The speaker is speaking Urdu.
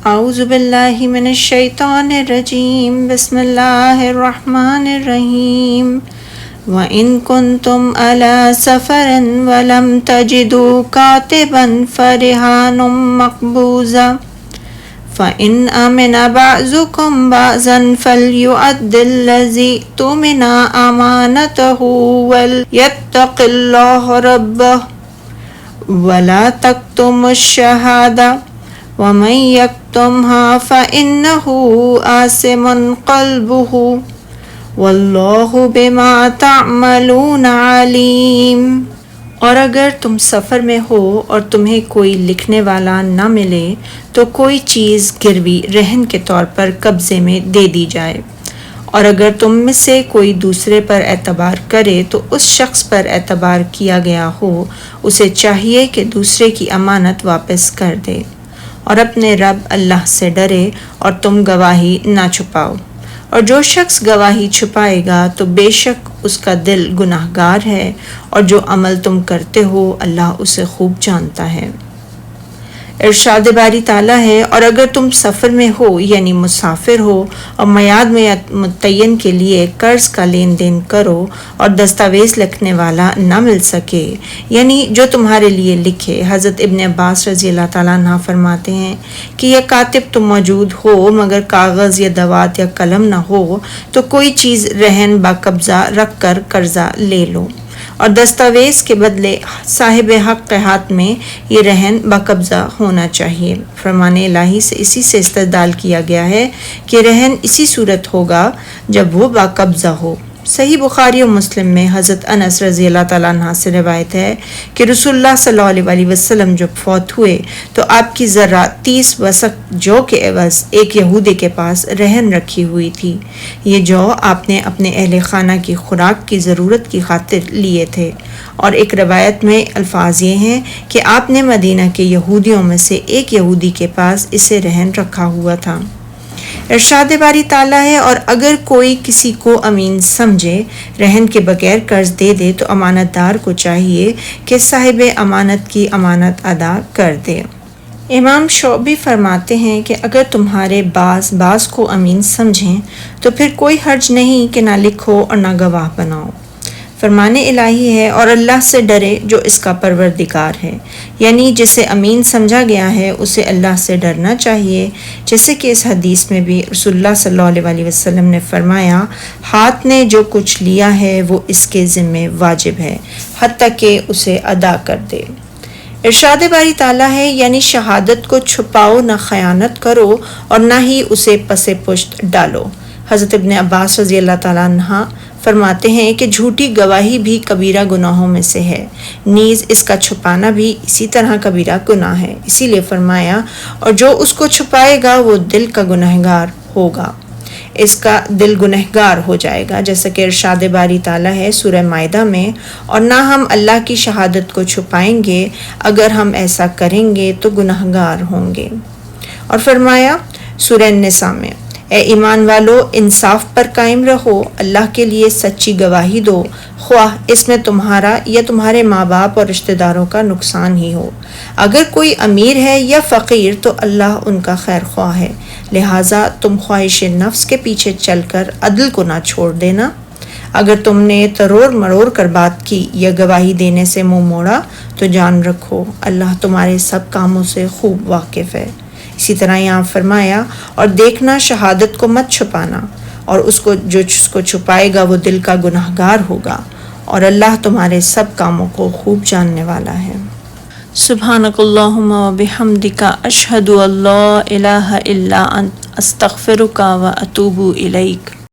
اعوذ باللہ من الشیطان الرجیم بسم اللہ الرحمن الرحیم وَإِن كُنتُمْ عَلَى سَفَرٍ وَلَمْ تَجِدُوا كَاتِبًا فَرِهَانٌ مَقْبُوضَةٌ فَإِنْ أَمِنَ بَعْضُكُمْ بَعْضًا فَلْيُؤَدِّ الَّذِي اؤْتُمِنَ أَمَانَتَهُ وَلْيَتَّقِ اللَّهَ رَبَّهُ وَلَا تَكْتُمُوا الشَّهَادَةَ وَمَن يَكْتُمْهَا فَإِنَّهُ آثِمٌ قَلْبُهُ وَاللَّهُ بِمَا تَعْمَلُونَ عَلِيمٌ۔ اور اگر تم سفر میں ہو اور تمہیں کوئی لکھنے والا نہ ملے تو کوئی چیز گروی رہن کے طور پر قبضے میں دے دی جائے، اور اگر تم میں سے کوئی دوسرے پر اعتبار کرے تو اس شخص پر اعتبار کیا گیا ہو اسے چاہیے کہ دوسرے کی امانت واپس کر دے، اور اپنے رب اللہ سے ڈرے اور تم گواہی نہ چھپاؤ، اور جو شخص گواہی چھپائے گا تو بے شک اس کا دل گناہ گار ہے، اور جو عمل تم کرتے ہو اللہ اسے خوب جانتا ہے۔ ارشاد باری تعالیٰ ہے، اور اگر تم سفر میں ہو یعنی مسافر ہو اور میعاد میں متعین کے لیے قرض کا لین دین کرو اور دستاویز لکھنے والا نہ مل سکے، یعنی جو تمہارے لیے لکھے۔ حضرت ابن عباس رضی اللہ تعالیٰ عنہ فرماتے ہیں کہ یہ کاتب تو موجود ہو مگر کاغذ یا دوات یا قلم نہ ہو تو کوئی چیز رہن با قبضہ رکھ کر قرضہ لے لو، اور دستاویز کے بدلے صاحب حق کے ہاتھ میں یہ رہن باقبضہ ہونا چاہیے۔ فرمان الہی سے اسی سے استدلال کیا گیا ہے کہ رہن اسی صورت ہوگا جب وہ باقبضہ ہو۔ صحیح بخاری و مسلم میں حضرت انس رضی اللہ تعالیٰ عنہ سے روایت ہے کہ رسول اللہ صلی اللہ علیہ وسلم جب فوت ہوئے تو آپ کی ذرہ 30 وسق جو کے عوض ایک یہودی کے پاس رہن رکھی ہوئی تھی۔ یہ جو آپ نے اپنے اہل خانہ کی خوراک کی ضرورت کی خاطر لیے تھے، اور ایک روایت میں الفاظ یہ ہیں کہ آپ نے مدینہ کے یہودیوں میں سے ایک یہودی کے پاس اسے رہن رکھا ہوا تھا۔ ارشاد باری تعالیٰ ہے، اور اگر کوئی کسی کو امین سمجھے رہن کے بغیر قرض دے دے تو امانت دار کو چاہیے کہ صاحب امانت کی امانت ادا کر دے۔ امام شعبی فرماتے ہیں کہ اگر تمہارے بعض کو امین سمجھیں تو پھر کوئی حرج نہیں کہ نہ لکھو اور نہ گواہ بناؤ۔ فرمان الہی ہے، اور اللہ سے ڈرے جو اس کا پروردگار ہے، یعنی جسے امین سمجھا گیا ہے اسے اللہ سے ڈرنا چاہیے، جیسے کہ اس حدیث میں بھی رسول اللہ صلی اللہ علیہ وسلم نے فرمایا، ہاتھ نے جو کچھ لیا ہے وہ اس کے ذمہ واجب ہے حتیٰ کہ اسے ادا کر دے۔ ارشاد باری تعالیٰ ہے، یعنی شہادت کو چھپاؤ، نہ خیانت کرو اور نہ ہی اسے پس پشت ڈالو۔ حضرت ابن عباس رضی اللہ تعالیٰ عنہ فرماتے ہیں کہ جھوٹی گواہی بھی کبیرہ گناہوں میں سے ہے، نیز اس کا چھپانا بھی اسی طرح کبیرہ گناہ ہے، اسی لیے فرمایا، اور جو اس کو چھپائے گا وہ دل کا گنہگار ہوگا، اس کا دل گنہگار ہو جائے گا، جیسا کہ ارشاد باری تعالیٰ ہے سورہ مائدہ میں، اور نہ ہم اللہ کی شہادت کو چھپائیں گے، اگر ہم ایسا کریں گے تو گنہگار ہوں گے۔ اور فرمایا سورہ النساء میں، اے ایمان والو انصاف پر قائم رہو، اللہ کے لیے سچی گواہی دو، خواہ اس میں تمہارا یا تمہارے ماں باپ اور رشتہ داروں کا نقصان ہی ہو۔ اگر کوئی امیر ہے یا فقیر تو اللہ ان کا خیر خواہ ہے، لہٰذا تم خواہش نفس کے پیچھے چل کر عدل کو نہ چھوڑ دینا۔ اگر تم نے تروڑ مروڑ کر بات کی یا گواہی دینے سے منہ موڑا تو جان رکھو اللہ تمہارے سب کاموں سے خوب واقف ہے۔ اسی طرح یہاں فرمایا، اور دیکھنا شہادت کو مت چھپانا، اور اس کو جو اس کو چھپائے گا وہ دل کا گنہگار ہوگا، اور اللہ تمہارے سب کاموں کو خوب جاننے والا ہے۔ سبحانک اللہم و بحمدک، اشہد ان لا الہ الا انت، استغفرک و اتوب الیک۔